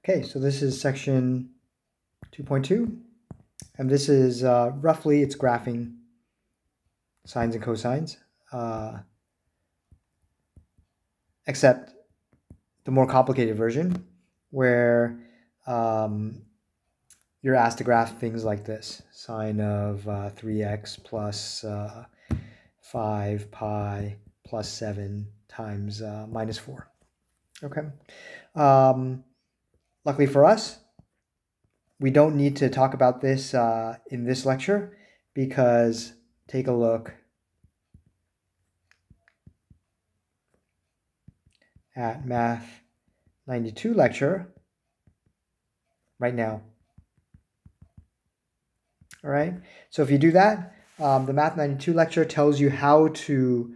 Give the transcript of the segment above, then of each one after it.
Okay, so this is section 2.2, and this is roughly, it's graphing sines and cosines, except the more complicated version where you're asked to graph things like this: sine of 3x plus 5 pi plus 7 times minus 4. Okay. Luckily for us, we don't need to talk about this in this lecture, because take a look at Math 92 lecture right now. All right, so if you do that, the Math 92 lecture tells you how to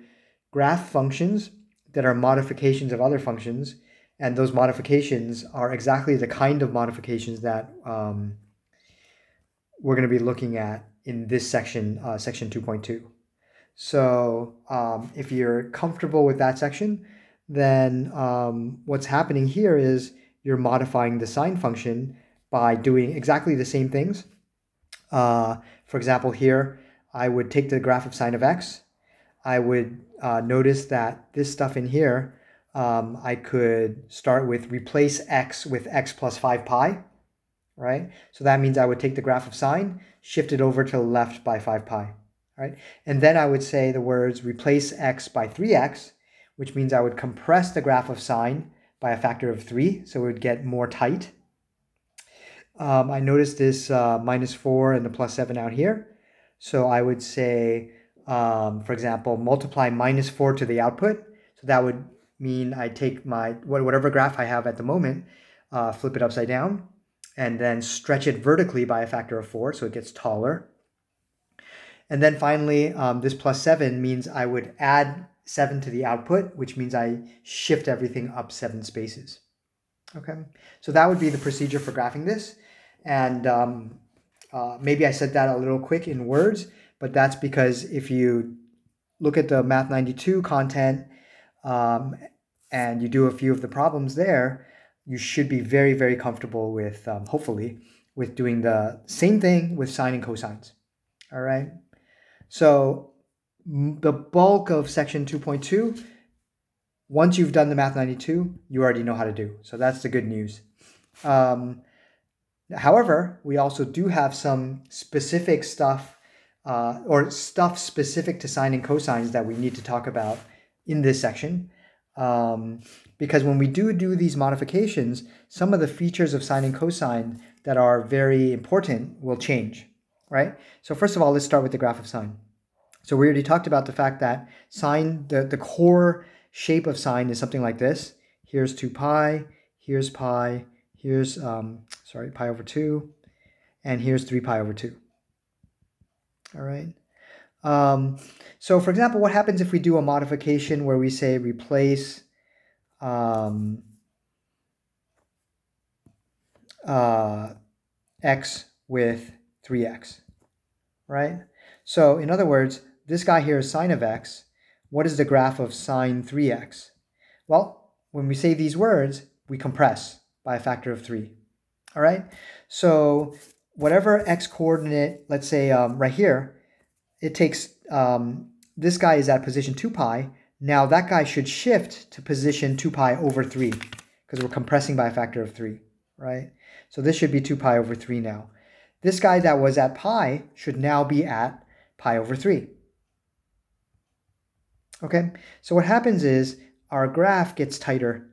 graph functions that are modifications of other functions, and those modifications are exactly the kind of modifications that we're going to be looking at in this section, section 2.2. So if you're comfortable with that section, then what's happening here is you're modifying the sine function by doing exactly the same things. For example, here, I would take the graph of sine of x. I would notice that this stuff in here, I could start with replace x with x plus 5 pi, right? So that means I would take the graph of sine, shift it over to the left by 5 pi, right? And then I would say the words replace x by 3x, which means I would compress the graph of sine by a factor of 3, so it would get more tight. I noticed this minus 4 and the plus 7 out here. So I would say, for example, multiply minus 4 to the output. So that would mean I take my whatever graph I have at the moment, flip it upside down, and then stretch it vertically by a factor of 4, so it gets taller. And then finally, this plus 7 means I would add 7 to the output, which means I shift everything up 7 spaces. Okay, so that would be the procedure for graphing this. And maybe I said that a little quick in words, but that's because if you look at the Math 92 content and you do a few of the problems there, you should be very, very comfortable with, hopefully, with doing the same thing with sine and cosines. All right. So the bulk of section 2.2, once you've done the Math 92, you already know how to do. So that's the good news. However, we also do have some specific stuff or stuff specific to sine and cosines that we need to talk about in this section. Because when we do these modifications, some of the features of sine and cosine that are very important will change, right? So first of all, let's start with the graph of sine. So we already talked about the fact that sine, the core shape of sine is something like this. Here's 2 pi, here's pi, here's, pi over 2, and here's 3 pi over 2. All right. So for example, what happens if we do a modification where we say replace x with 3x, right? So in other words, this guy here is sine of x. What is the graph of sine 3x? Well, when we say these words, we compress by a factor of 3. All right. So whatever x coordinate, let's say right here, it takes, this guy is at position 2 pi. Now that guy should shift to position 2 pi over 3 because we're compressing by a factor of 3, right? So this should be 2 pi over 3 now. This guy that was at pi should now be at pi over 3. Okay, so what happens is our graph gets tighter,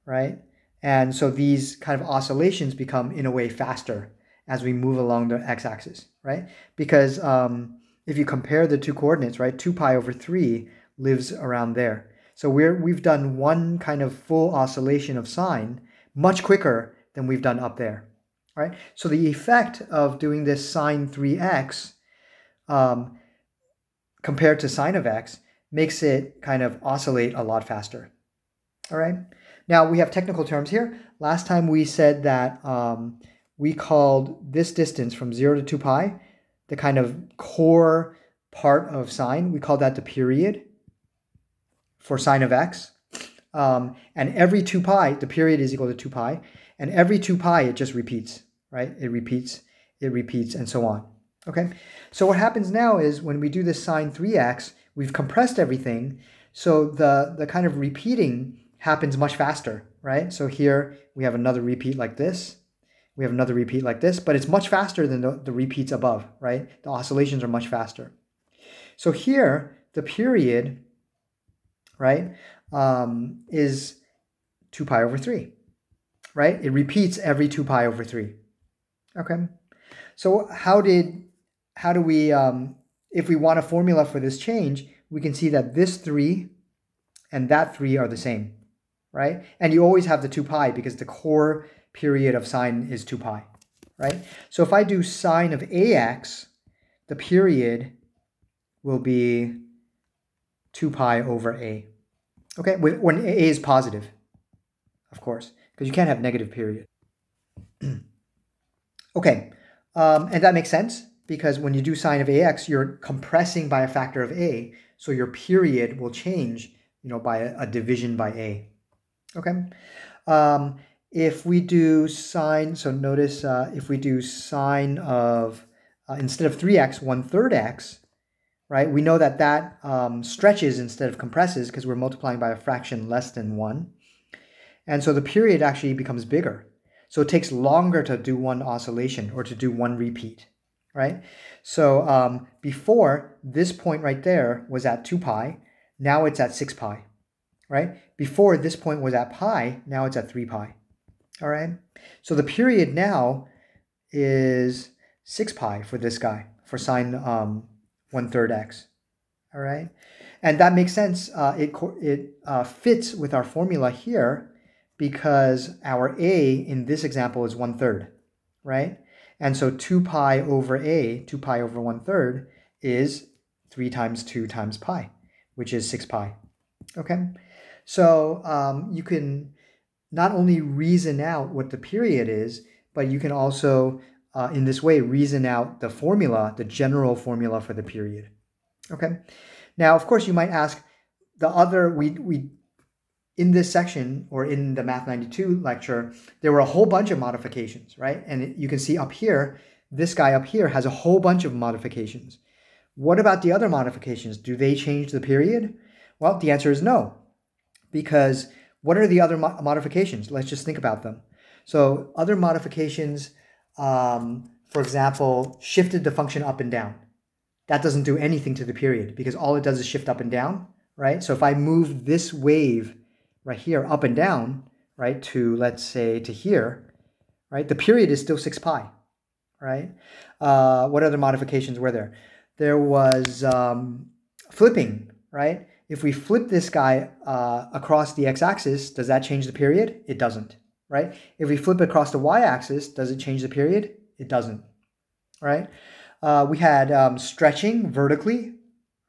right? And so these kind of oscillations become, in a way, faster as we move along the x-axis, right? Because if you compare the two coordinates, right, 2 pi over 3 lives around there. So we've done one kind of full oscillation of sine much quicker than we've done up there, right? So the effect of doing this sine 3x compared to sine of x makes it kind of oscillate a lot faster. All right. Now we have technical terms here. Last time we said that we called this distance from 0 to 2 pi, the kind of core part of sine, we call that the period for sine of x. And every 2 pi, the period is equal to 2 pi, and every 2 pi it just repeats, right? It repeats, and so on. Okay, so what happens now is when we do this sine 3x, we've compressed everything, so the kind of repeating happens much faster, right? So here we have another repeat like this, we have another repeat like this, but it's much faster than the repeats above, right? The oscillations are much faster. So here, the period, right, is 2 pi over 3, right? It repeats every 2 pi over 3. Okay, so how do we, if we want a formula for this change, we can see that this 3 and that 3 are the same, right? And you always have the 2 pi because the core period of sine is 2 pi, right? So if I do sine of ax, the period will be 2 pi over a. Okay, when a is positive, of course, because you can't have negative period. Okay, and that makes sense because when you do sine of ax, you're compressing by a factor of a, so your period will change, by a division by a. Okay, if we do sine, so notice if we do sine of, instead of 3x, 1/3 x, right, we know that that stretches instead of compresses because we're multiplying by a fraction less than 1. And so the period actually becomes bigger. So it takes longer to do one oscillation or to do one repeat, right? So before, this point right there was at 2 pi. Now it's at 6 pi, right? Before, this point was at pi. Now it's at 3 pi, all right? So the period now is 6 pi for this guy, for sine 1/3 x, all right? And that makes sense. It fits with our formula here because our a in this example is 1/3, right? And so 2 pi over a, 2 pi over 1/3 is 3 times 2 times pi, which is 6 pi, okay? So you can not only reason out what the period is, but you can also, in this way, reason out the formula, the general formula for the period, okay? Now, of course, you might ask, we in this section, or in the Math 92 lecture, there were a whole bunch of modifications, right? And you can see up here, this guy up here has a whole bunch of modifications. What about the other modifications? Do they change the period? Well, the answer is no, because what are the other modifications? Let's just think about them. So other modifications, for example, shifted the function up and down. That doesn't do anything to the period because all it does is shift up and down, right? So if I move this wave right here up and down, right, to, let's say, to here, right, the period is still 6 pi, right? What other modifications were there? There was flipping, right? If we flip this guy across the x-axis, does that change the period? It doesn't, right? If we flip across the y-axis, does it change the period? It doesn't, right? We had stretching vertically,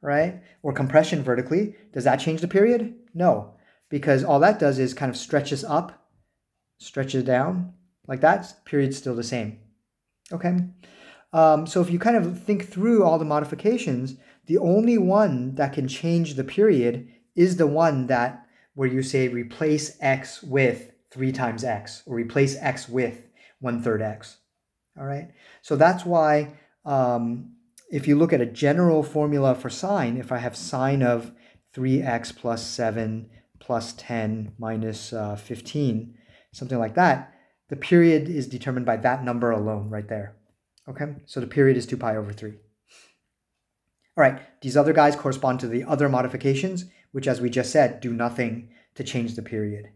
right? Or compression vertically. Does that change the period? No, because all that does is kind of stretches up, stretches down, like that, period's still the same, okay? So if you kind of think through all the modifications, the only one that can change the period is the one that, where you say replace x with 3 times x, or replace x with 1/3 x, all right? So that's why if you look at a general formula for sine, if I have sine of 3x plus 7 plus 10 minus 15, something like that, the period is determined by that number alone right there. Okay, so the period is 2 pi over 3. All right, these other guys correspond to the other modifications, which, as we just said, do nothing to change the period.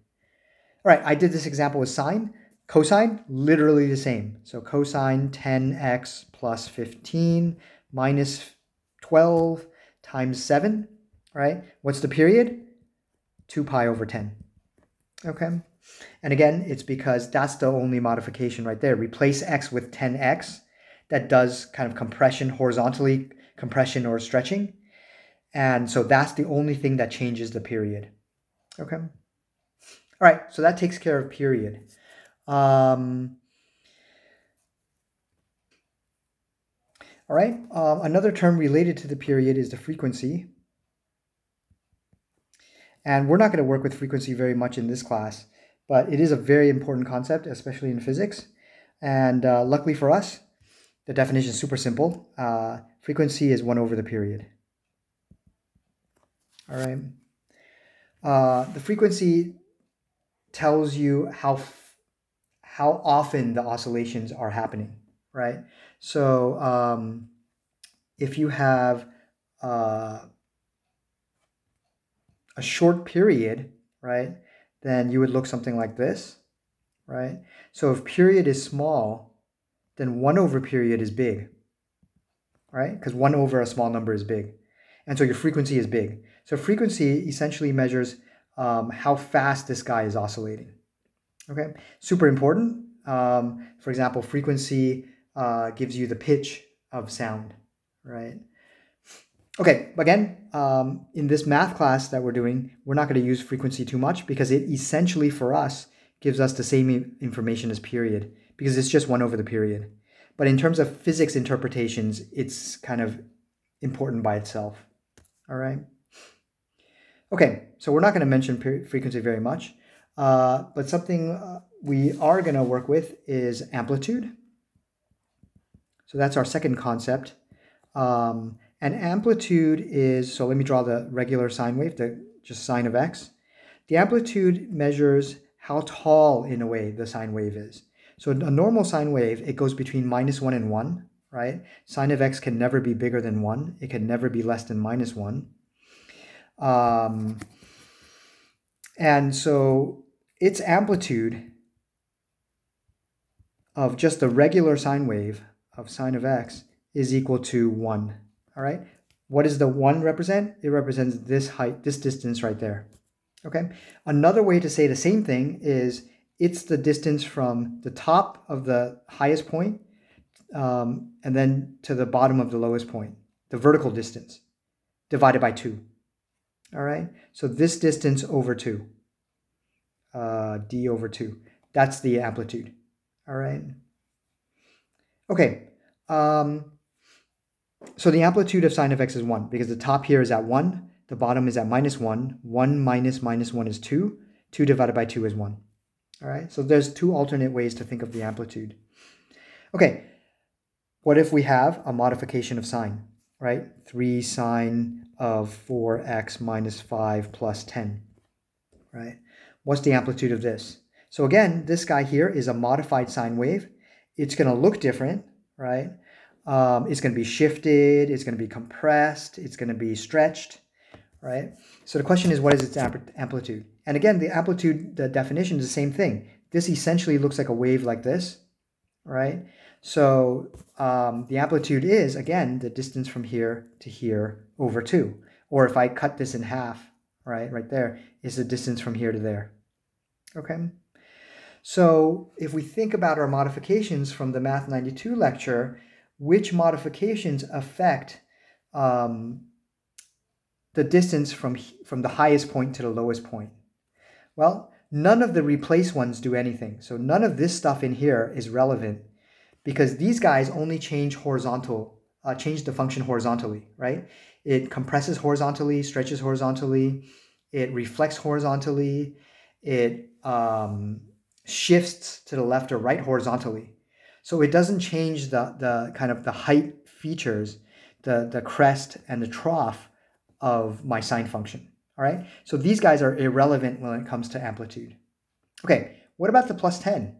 All right, I did this example with sine. Cosine, literally the same. So cosine 10x plus 15 minus 12 times 7, right? What's the period? 2 pi over 10, okay? And again, it's because that's the only modification right there. Replace x with 10x. That does kind of compression, horizontally compression or stretching. And so that's the only thing that changes the period, okay? All right, so that takes care of period. All right, another term related to the period is the frequency. And we're not going to work with frequency very much in this class, but it is a very important concept, especially in physics. And luckily for us, the definition is super simple. Frequency is 1 over the period. All right. The frequency tells you how often the oscillations are happening, right? So if you have a short period, right, then you would look something like this, right? So if period is small, then 1 over period is big, right? Because 1 over a small number is big. And so your frequency is big. So frequency essentially measures how fast this guy is oscillating. Okay, super important. For example, frequency gives you the pitch of sound, right? Okay, again, in this math class that we're doing, we're not going to use frequency too much because it essentially for us gives us the same information as period because it's just 1 over the period. But in terms of physics interpretations, it's kind of important by itself. All right. Okay, so we're not going to mention frequency very much, but something we are going to work with is amplitude. So that's our second concept. And amplitude is, so let me draw the regular sine wave, just sine of x. The amplitude measures how tall, in a way, the sine wave is. So a normal sine wave, it goes between -1 and 1, right? Sine of x can never be bigger than 1. It can never be less than -1. And so its amplitude of just the regular sine wave of sine of x is equal to 1. All right. What does the 1 represent? It represents this height, this distance right there. Okay. Another way to say the same thing is it's the distance from the top of the highest point and then to the bottom of the lowest point, the vertical distance, divided by 2. All right. So this distance over 2, d over 2, that's the amplitude. All right. Okay. So the amplitude of sine of x is 1 because the top here is at 1, the bottom is at -1. 1 minus -1 is 2. 2 divided by 2 is 1. All right. So there's 2 alternate ways to think of the amplitude. Okay. What if we have a modification of sine, right? 3 sine of 4x minus 5 plus 10, right? What's the amplitude of this? So again, this guy here is a modified sine wave. It's going to look different, right? It's going to be shifted, it's going to be compressed, it's going to be stretched, right? So the question is, what is its amplitude? And again, the amplitude, the definition is the same thing. This essentially looks like a wave like this, right? So the amplitude is, again, the distance from here to here over 2. Or if I cut this in half, right there, is the distance from here to there. Okay? So if we think about our modifications from the Math 92 lecture, which modifications affect the distance from the highest point to the lowest point? Well, none of the replace ones do anything. So none of this stuff in here is relevant because these guys only change the function horizontally, right? It compresses horizontally, stretches horizontally, it reflects horizontally, it shifts to the left or right horizontally. So it doesn't change the kind of the height features, the crest and the trough of my sine function. All right. So these guys are irrelevant when it comes to amplitude. Okay. What about the plus 10?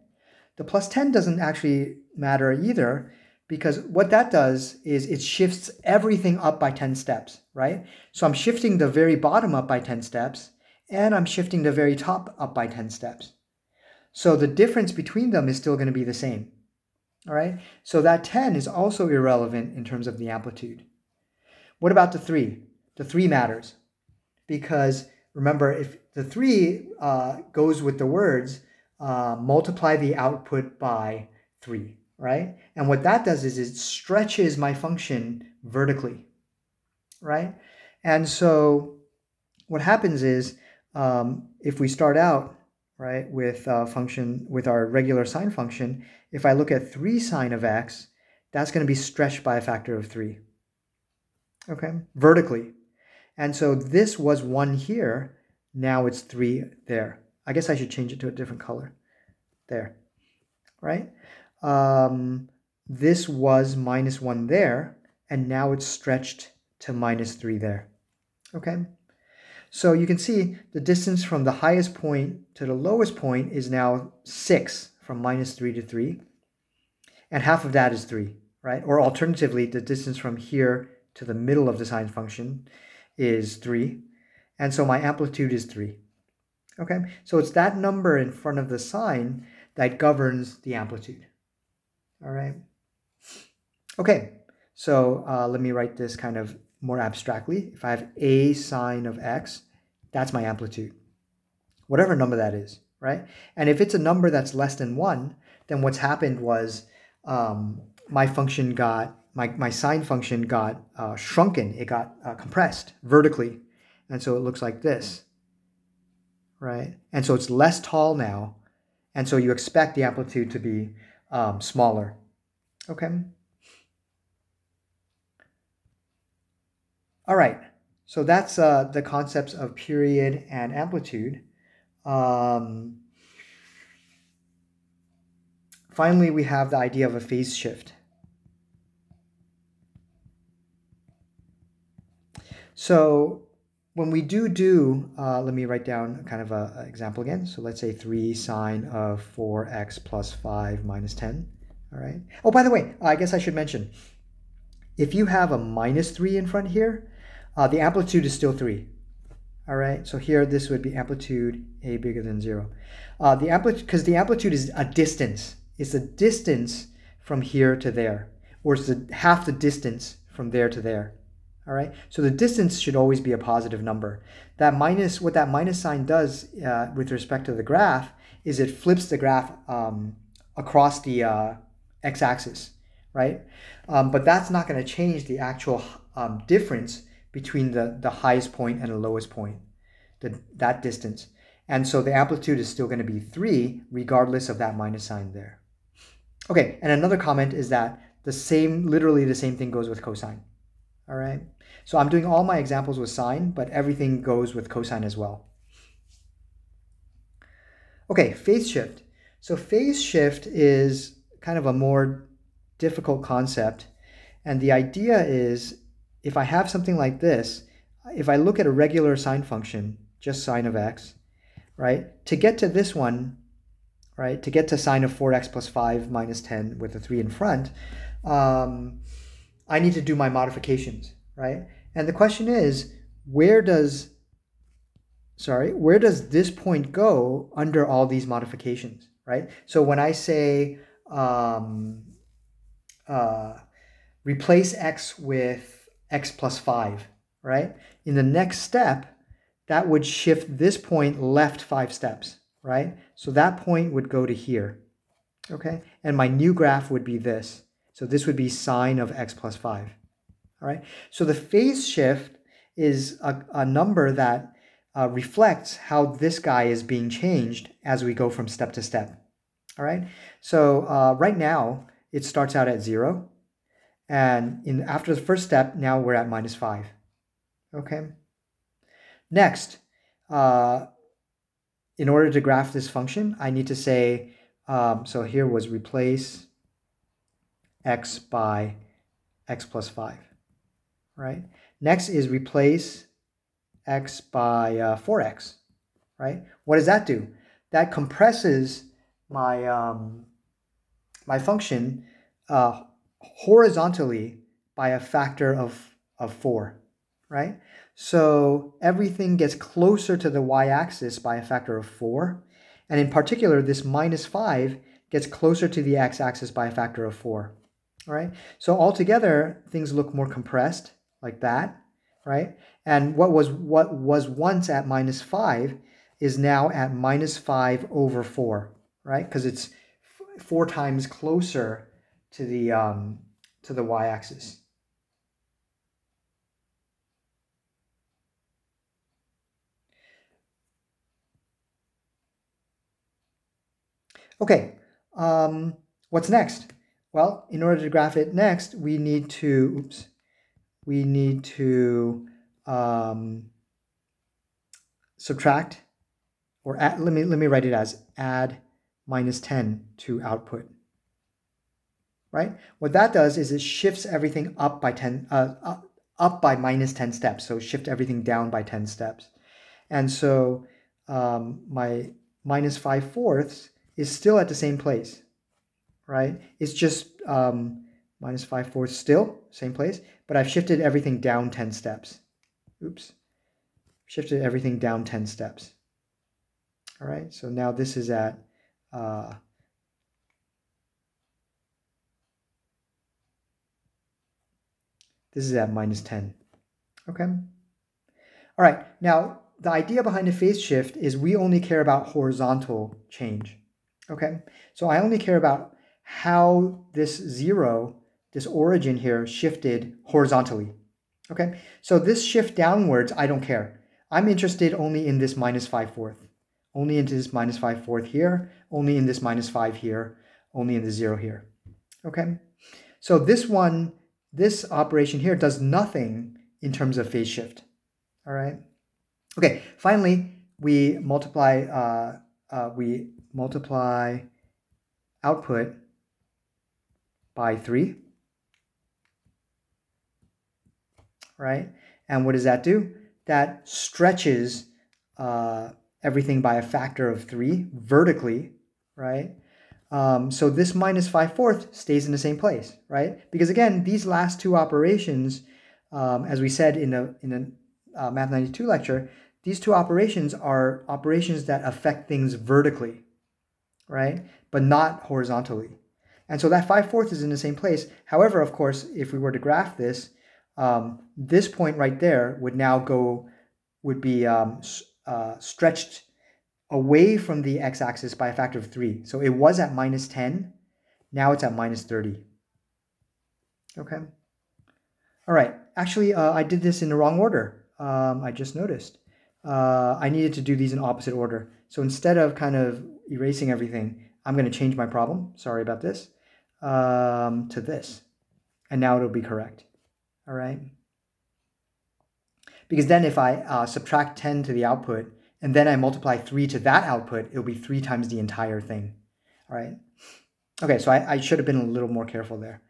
The plus 10 doesn't actually matter either because what that does is it shifts everything up by 10 steps, right? So I'm shifting the very bottom up by 10 steps and I'm shifting the very top up by 10 steps. So the difference between them is still going to be the same. All right, so that 10 is also irrelevant in terms of the amplitude. What about the 3? The 3 matters because remember, if the 3 goes with the words, multiply the output by 3, right? And what that does is it stretches my function vertically, right? And so what happens is if we start out, right, with our regular sine function, if I look at 3 sine of x, that's going to be stretched by a factor of 3, okay, vertically. And so this was 1 here. now it's 3 there. I guess I should change it to a different color. There, right? This was -1 there, and now it's stretched to -3 there, okay? So you can see the distance from the highest point to the lowest point is now 6, from -3 to 3, and half of that is 3, right? Or alternatively, the distance from here to the middle of the sine function is 3, and so my amplitude is 3. Okay, so it's that number in front of the sine that governs the amplitude. All right. Okay, so let me write this kind of more abstractly. If I have a sine of x, that's my amplitude, whatever number that is, right? And if it's a number that's less than 1, then what's happened was my function got, my sine function got shrunken. It got compressed vertically. And so it looks like this, right? And so it's less tall now. And so you expect the amplitude to be smaller, okay? All right, so that's the concepts of period and amplitude. Finally, we have the idea of a phase shift. So when we let me write down kind of an example again. So let's say 3 sine of 4x plus 5 minus 10, all right? Oh, by the way, I guess I should mention, if you have a -3 in front here, the amplitude is still 3, all right? So here, this would be amplitude a bigger than 0. Because the amplitude is a distance. It's the distance from here to there, or it's half the distance from there to there. All right, so the distance should always be a positive number. What that minus sign does with respect to the graph is it flips the graph across the x-axis, right? But that's not going to change the actual difference between the highest point and the lowest point, that distance. And so the amplitude is still going to be 3 regardless of that minus sign there. Okay, and another comment is that literally the same thing goes with cosine. All right, so I'm doing all my examples with sine, but everything goes with cosine as well. Okay, phase shift. So phase shift is kind of a more difficult concept. And the idea is, if I have something like this, if I look at a regular sine function, just sine of x, right, to get to this one, right, to get to sine of 4x plus 5 minus 10 with a 3 in front, I need to do my modifications, right? And the question is, where does this point go under all these modifications, right? So when I say replace x with x plus 5, right? In the next step, that would shift this point left 5 steps, right? So that point would go to here, okay? And my new graph would be this. So this would be sine of x plus 5, all right? So the phase shift is a number that reflects how this guy is being changed as we go from step to step, all right? So right now, it starts out at 0. And after the first step, now we're at -5, okay? Next, in order to graph this function, I need to say, so here was replace x by x plus 5, right? Next is replace x by 4x, right? What does that do? That compresses my, my function horizontally by a factor of 4, right? So everything gets closer to the y-axis by a factor of 4. And in particular, this -5 gets closer to the x-axis by a factor of 4. All right, so altogether, things look more compressed like that, right? And what was once at -5 is now at -5 over 4, right? Because it's 4 times closer to the y-axis. Okay, what's next? Well, in order to graph it next, we need to, subtract, or add, let me write it as add minus 10 to output, right? What that does is it shifts everything up by 10, up by minus 10 steps. So shift everything down by 10 steps. And so my minus 5/4 is still at the same place, right? It's just minus 5/4 still, same place, but I've shifted everything down 10 steps. Oops. Shifted everything down 10 steps. All right, so now this is at minus 10. Okay. All right, now the idea behind a phase shift is we only care about horizontal change. Okay, so I only care about how this zero, this origin here, shifted horizontally. Okay, so this shift downwards, I don't care. I'm interested only in this minus 5/4. Only into this minus 5/4 here, only in this minus 5 here, only in the 0 here. Okay, so this operation here does nothing in terms of phase shift. All right. Okay, finally, we multiply output by 3. Right? And what does that do? That stretches everything by a factor of 3 vertically, right? So this minus 5/4 stays in the same place, right? Because again, these last two operations, as we said in the Math 92 lecture, these two operations are operations that affect things vertically, right? But not horizontally. And so that 5/4 is in the same place. However, of course, if we were to graph this, this point right there would be stretched away from the x-axis by a factor of 3. So it was at minus 10, now it's at minus 30. Okay. All right. Actually, I did this in the wrong order. I just noticed. I needed to do these in opposite order. So instead of kind of erasing everything, I'm going to change my problem. Sorry about this. To this. And now it'll be correct. All right. Because then if I subtract 10 to the output, and then I multiply 3 to that output, it'll be 3 times the entire thing. All right. Okay, so I should have been a little more careful there.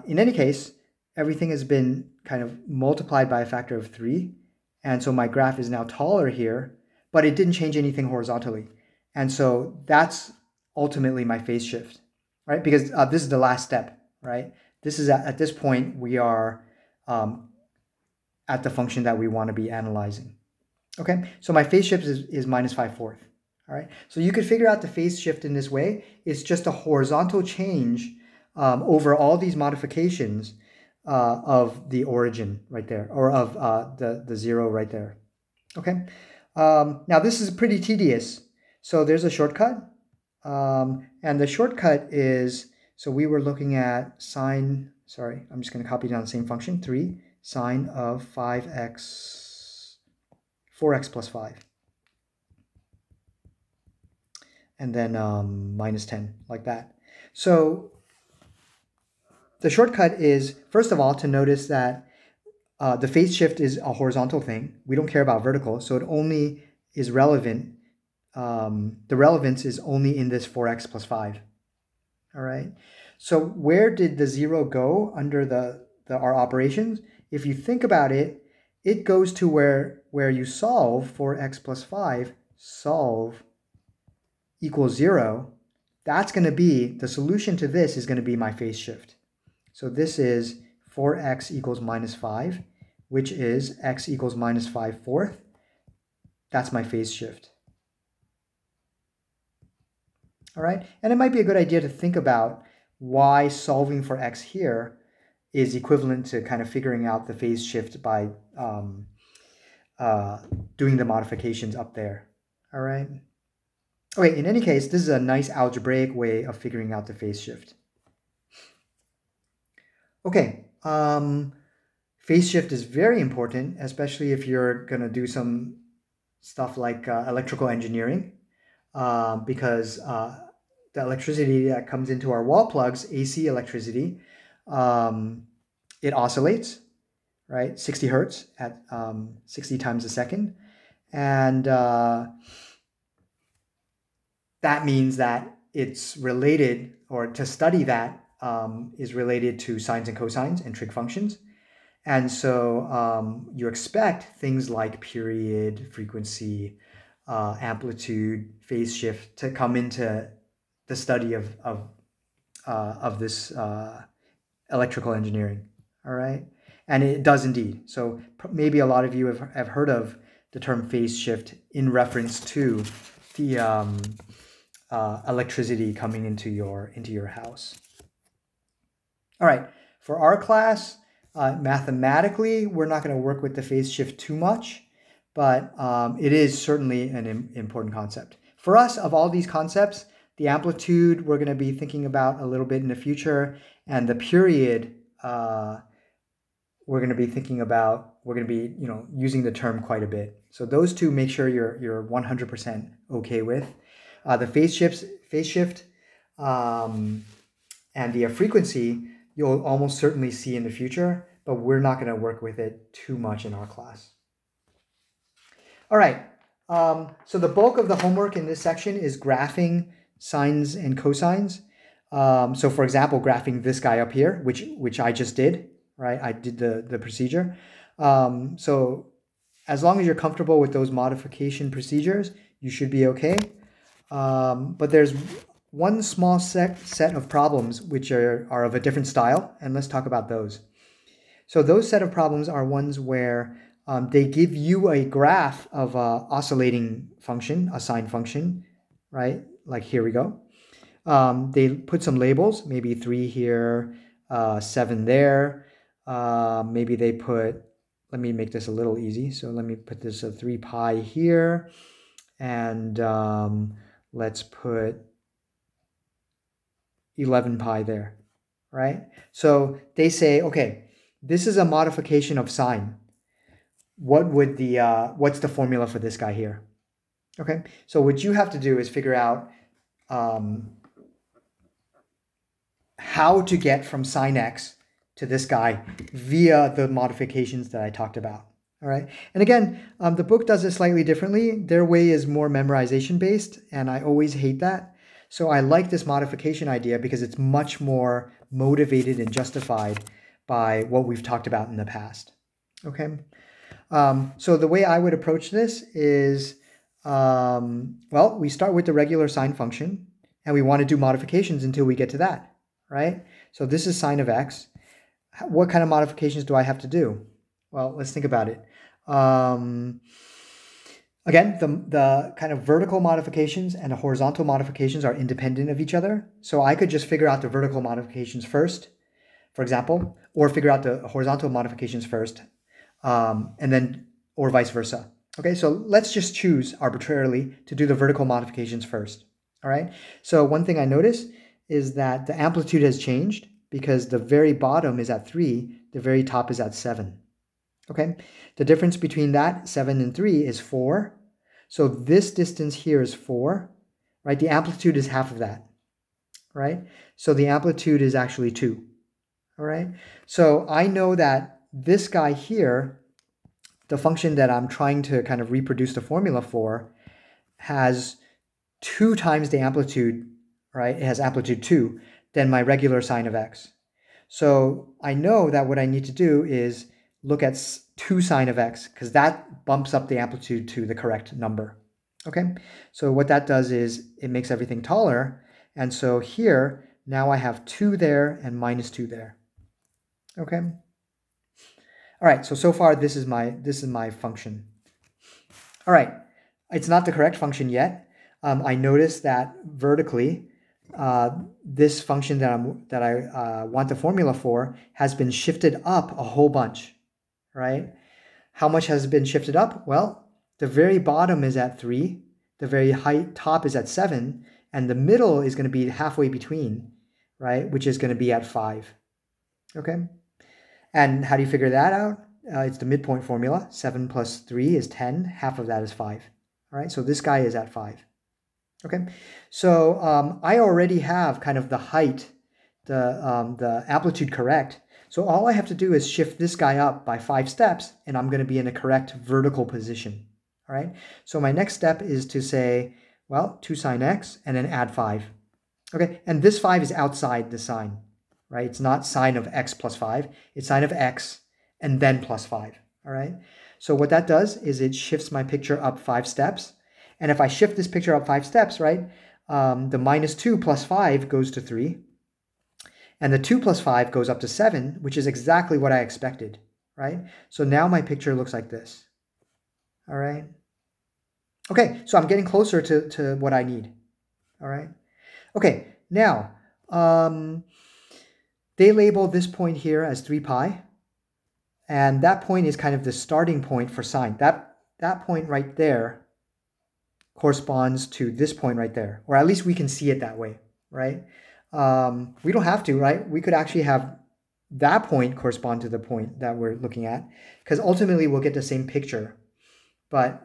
In any case, everything has been kind of multiplied by a factor of 3. And so my graph is now taller here, but it didn't change anything horizontally. And so that's ultimately my phase shift, right? Because this is the last step, right? This is at this point, we are at the function that we want to be analyzing. Okay, so my phase shift is minus 5/4. All right, so you could figure out the phase shift in this way. It's just a horizontal change over all these modifications of the origin right there, or of the 0 right there. Okay, now this is pretty tedious. So there's a shortcut, and the shortcut is, so we were looking at sine, sorry, I'm just going to copy down the same function, 3 sine of 4x plus 5. And then minus 10, like that. So the shortcut is, first of all, to notice that the phase shift is a horizontal thing. We don't care about vertical, so it only is relevant. The relevance is only in this 4x plus 5. All right. So where did the 0 go under our operations? If you think about it, it goes to where you solve 4x plus 5, solve equals 0. That's going to be, the solution to this is going to be my phase shift. So this is 4x equals minus 5, which is x equals minus 5/4. That's my phase shift. All right, and it might be a good idea to think about why solving for x here is equivalent to kind of figuring out the phase shift by doing the modifications up there. All right. Okay, in any case, this is a nice algebraic way of figuring out the phase shift. Okay, phase shift is very important, especially if you're going to do some stuff like electrical engineering, because the electricity that comes into our wall plugs, AC electricity, it oscillates, right? 60 hertz at 60 times a second. And that means that it's related, or to study that is related to sines and cosines and trig functions. And so you expect things like period, frequency, amplitude, phase shift to come into the study of this electrical engineering. All right, and it does indeed. So maybe a lot of you have heard of the term phase shift in reference to the electricity coming into your house. All right, for our class, mathematically, we're not going to work with the phase shift too much, but it is certainly an important concept. For us, of all these concepts, the amplitude we're going to be thinking about a little bit in the future, and the period we're going to be thinking about, we're going to be using the term quite a bit. So those two, make sure you're 100% okay with. The phase shift and the frequency, you'll almost certainly see in the future, but we're not going to work with it too much in our class. All right, so the bulk of the homework in this section is graphing sines and cosines. So for example, graphing this guy up here, which I just did, right? I did the procedure. So as long as you're comfortable with those modification procedures, you should be okay. But there's one small set of problems which are of a different style, and let's talk about those. So those set of problems are ones where they give you a graph of an oscillating function, a sine function, right? Like here we go. They put some labels, maybe 3 here, 7 there. Maybe they put, let me make this a little easy. So let me put this 3 pi here, and let's put 11 pi there, right? So they say, okay, this is a modification of sine. What would what's the formula for this guy here? Okay, so what you have to do is figure out how to get from sine x to this guy via the modifications that I talked about. All right, and again, the book does it slightly differently. Their way is more memorization based, and I always hate that. So I like this modification idea because it's much more motivated and justified by what we've talked about in the past. Okay, so the way I would approach this is, well, we start with the regular sine function, and we want to do modifications until we get to that, right? So this is sine of x. What kind of modifications do I have to do? Well, let's think about it. Again, the kind of vertical modifications and the horizontal modifications are independent of each other. So I could just figure out the vertical modifications first, for example, or figure out the horizontal modifications first, and then, or vice versa. Okay, so let's just choose arbitrarily to do the vertical modifications first. All right, so one thing I notice is that the amplitude has changed because the very bottom is at 3, the very top is at 7. Okay, the difference between that 7 and 3 is 4. So this distance here is 4, right? The amplitude is half of that, right? So the amplitude is actually 2, all right? So I know that this guy here, the function that I'm trying to kind of reproduce the formula for, has 2 times the amplitude, right? It has amplitude 2 than my regular sine of x. So I know that what I need to do is look at 2 sine of x, because that bumps up the amplitude to the correct number. Okay, so what that does is it makes everything taller, and so here now I have 2 there and minus 2 there. Okay, all right, so far this is my function. All right, it's not the correct function yet. I noticed that vertically this function that I want the formula for has been shifted up a whole bunch. Right? How much has been shifted up? Well, the very bottom is at 3, the very top is at 7, and the middle is going to be halfway between, right? Which is going to be at 5. Okay? And how do you figure that out? It's the midpoint formula. 7 plus 3 is 10. Half of that is 5. All right? So this guy is at 5. Okay? So I already have kind of the height, the amplitude correct. So all I have to do is shift this guy up by 5 steps, and I'm going to be in a correct vertical position. all right? So my next step is to say, well, 2 sine x, and then add 5. Okay, and this 5 is outside the sign, right? It's not sine of x plus 5. It's sine of x and then plus 5, all right? So what that does is it shifts my picture up 5 steps. And if I shift this picture up 5 steps, right, the minus 2 plus 5 goes to 3. And the 2 plus 5 goes up to 7, which is exactly what I expected, right? So now my picture looks like this, all right? Okay, so I'm getting closer to what I need, all right? Okay, now, they label this point here as 3 pi, and that point is kind of the starting point for sine. That point right there corresponds to this point right there, or at least we can see it that way, right? We don't have to, right? We could actually have that point correspond to the point that we're looking at, because ultimately we'll get the same picture. But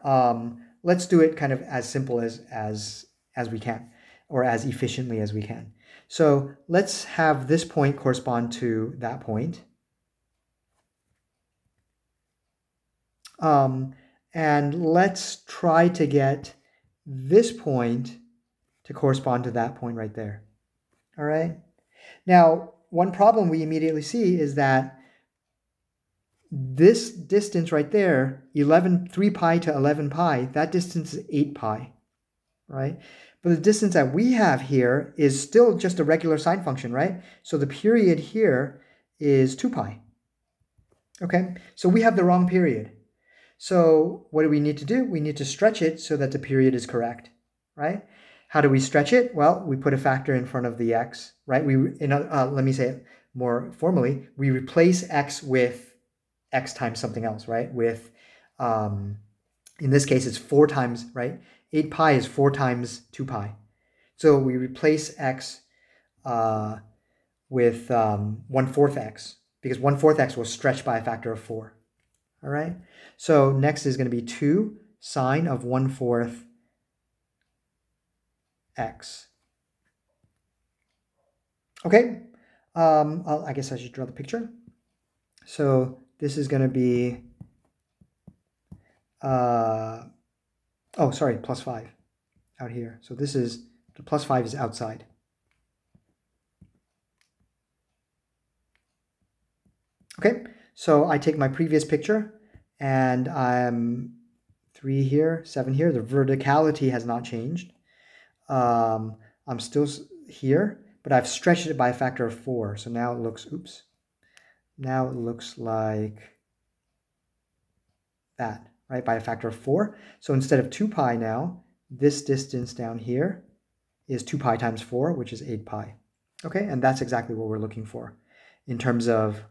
let's do it kind of as simple as we can, or as efficiently as we can. So let's have this point correspond to that point. And let's try to get this point to correspond to that point right there. All right. Now, one problem we immediately see is that this distance right there, 3 pi to 11 pi, that distance is 8 pi, right? But the distance that we have here is still just a regular sine function, right? So the period here is 2 pi. Okay, so we have the wrong period. So what do we need to do? We need to stretch it so that the period is correct, right? How do we stretch it? Well, we put a factor in front of the x, right? Let me say it more formally. We replace x with x times something else, right? With, in this case, it's 4 times, right? 8 pi is 4 times 2 pi. So we replace x with 1/4 x, because 1/4 x will stretch by a factor of 4. All right. So next is going to be 2 sine of 1/4 x. Okay. I guess I should draw the picture. So this is going to be, oh, sorry, plus 5 out here. So this is, the plus 5 is outside. Okay, so I take my previous picture and I'm 3 here, 7 here. The verticality has not changed. I'm still here, but I've stretched it by a factor of 4. So now it looks, oops, now it looks like that, right, by a factor of 4. So instead of 2 pi now, this distance down here is 2 pi times 4, which is 8 pi. Okay, and that's exactly what we're looking for in terms of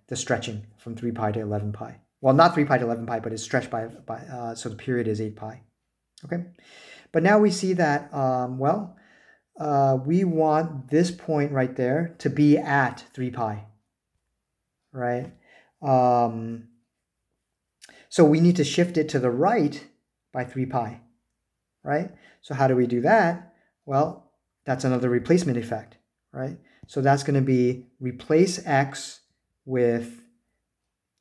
the stretching from 3 pi to 11 pi. Well, not 3 pi to 11 pi, but it's stretched by so the period is 8 pi. Okay, but now we see that, we want this point right there to be at 3 pi, right? So we need to shift it to the right by 3 pi, right? So how do we do that? Well, that's another replacement effect, right? So that's going to be replace x with,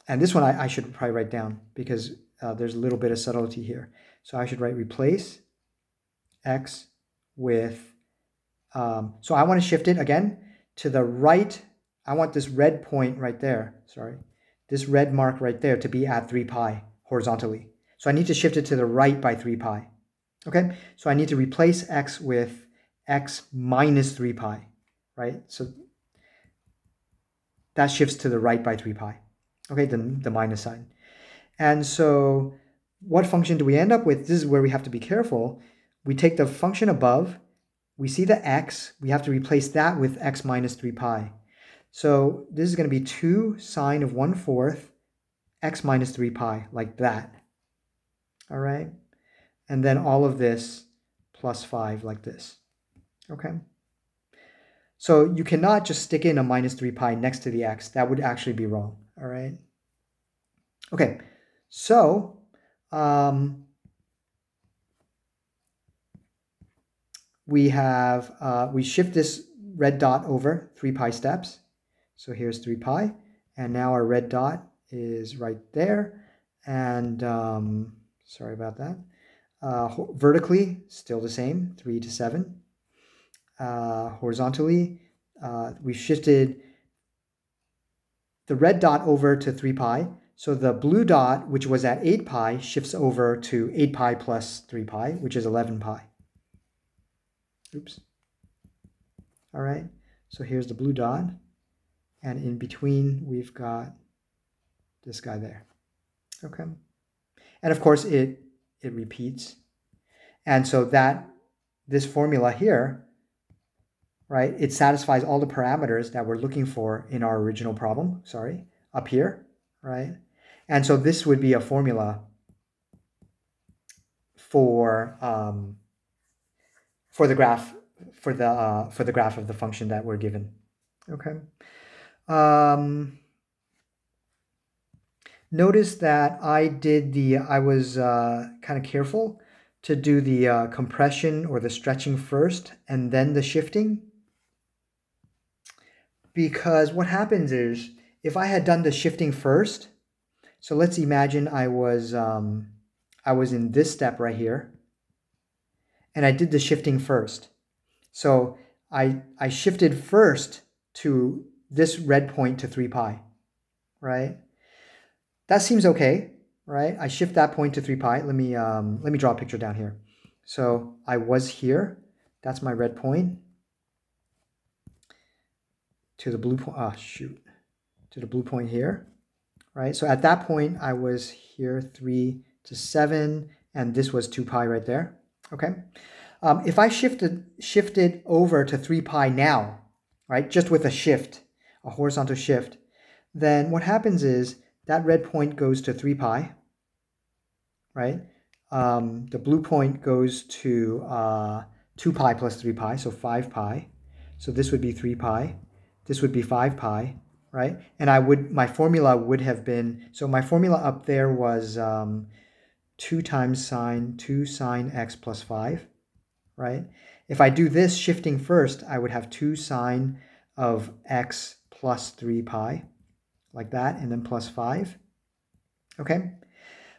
and this one I should probably write down because there's a little bit of subtlety here. So I should write replace x with, so I want to shift it again to the right. I want this red point right there, sorry, this red mark right there to be at 3 pi horizontally. So I need to shift it to the right by 3 pi. Okay, so I need to replace x with x minus 3 pi, right? So that shifts to the right by 3 pi. Okay, the minus sign. And so what function do we end up with? This is where we have to be careful. We take the function above, we see the x, we have to replace that with x minus 3 pi. So this is going to be 2 sine of 1/4 x minus 3 pi, like that. All right? And then all of this plus 5 like this. Okay? So you cannot just stick in a minus 3 pi next to the x. That would actually be wrong. All right? Okay, so we shift this red dot over 3 pi steps. So here's 3 pi, and now our red dot is right there. And Sorry about that. Vertically, still the same, 3 to 7. Horizontally, we shifted the red dot over to 3 pi. So the blue dot, which was at 8 pi, shifts over to 8 pi plus 3 pi, which is 11 pi. Oops. All right, so here's the blue dot. And in between, we've got this guy there. Okay. And of course, it repeats. And so this formula here, right, it satisfies all the parameters that we're looking for in our original problem, sorry, up here, right? And so this would be a formula for the graph for the graph of the function that we're given. Okay. Notice that I was kind of careful to do the compression or the stretching first and then the shifting. Because what happens is, if I had done the shifting first, so let's imagine I was in this step right here, and I did the shifting first. So I shifted first to this red point to 3 pi, right? That seems okay, right? I shift that point to 3 pi. Let me draw a picture down here. So I was here. That's my red point. To the blue point. To the blue point here, right? So at that point, I was here 3 to 7, and this was 2 pi right there. Okay. If I shifted over to 3 pi now, right, just with a shift, a horizontal shift, then what happens is that red point goes to 3 pi, right? The blue point goes to 2 pi plus 3 pi, so 5 pi. So this would be 3 pi. This would be 5 pi, right? And my formula would have been, so my formula up there was 2 times sine, 2 sine x plus 5, right? If I do this shifting first, I would have 2 sine of x plus 3 pi, like that, and then plus 5, okay?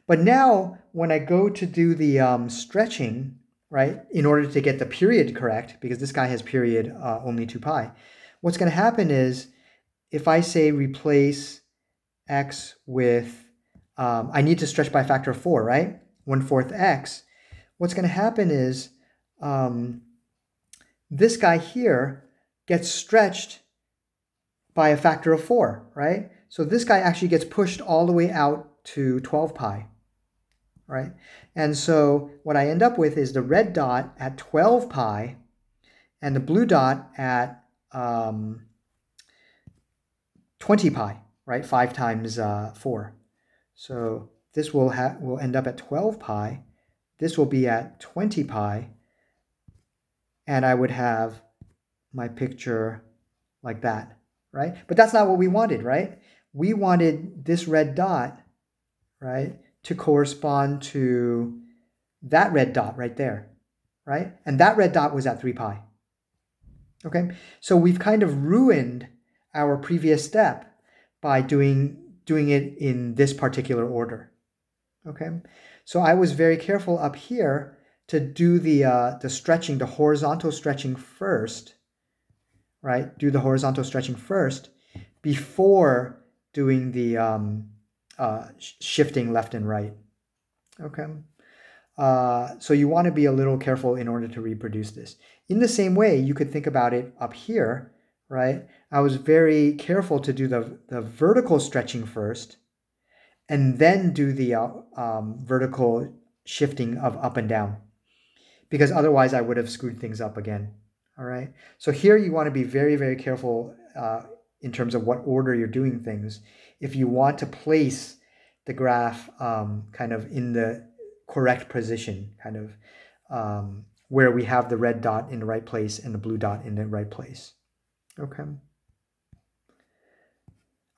But now, when I go to do the stretching, right, in order to get the period correct, because this guy has period only 2 pi, what's going to happen is, if I say replace x with, I need to stretch by a factor of 4, right? 1/4 x. What's going to happen is this guy here gets stretched by a factor of 4, right? So this guy actually gets pushed all the way out to 12 pi, right? And so what I end up with is the red dot at 12 pi and the blue dot at 20 pi, right? 5 times 4. So this will end up at 12 pi. This will be at 20 pi. And I would have my picture like that, right? But that's not what we wanted, right? We wanted this red dot, right, to correspond to that red dot right there, right? And that red dot was at 3 pi. Okay, so we've kind of ruined our previous step by doing it in this particular order. Okay, so I was very careful up here to do the stretching, the horizontal stretching first, right? Do the horizontal stretching first before doing the shifting left and right. Okay. So you want to be a little careful in order to reproduce this. In the same way, you could think about it up here, right? I was very careful to do the vertical stretching first and then do the vertical shifting of up and down, because otherwise I would have screwed things up again. All right. So here you want to be very, very careful in terms of what order you're doing things. If you want to place the graph kind of in the correct position, kind of where we have the red dot in the right place and the blue dot in the right place. Okay.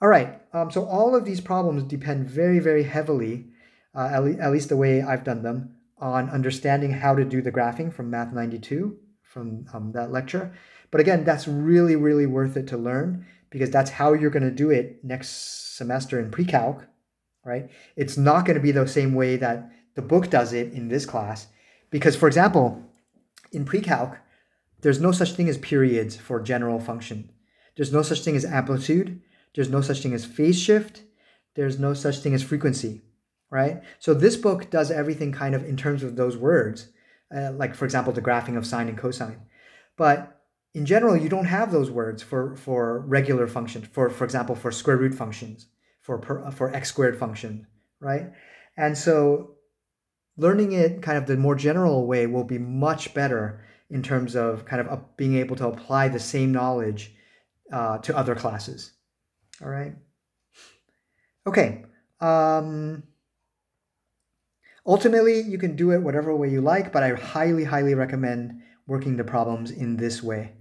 All right. So all of these problems depend very, very heavily, at least the way I've done them, on understanding how to do the graphing from Math 92, from that lecture. But again, that's really, really worth it to learn, because that's how you're going to do it next semester in pre-calc, right? It's not going to be the same way that the book does it in this class because, for example, in pre-calc, there's no such thing as periods for general function. There's no such thing as amplitude. There's no such thing as phase shift. There's no such thing as frequency, right? So this book does everything kind of in terms of those words, like, for example, the graphing of sine and cosine. But in general, you don't have those words for regular functions, for example, for square root functions, for x squared function, right? And so learning it kind of the more general way will be much better in terms of kind of being able to apply the same knowledge to other classes. All right. Okay. Ultimately, you can do it whatever way you like, but I highly, highly recommend working the problems in this way.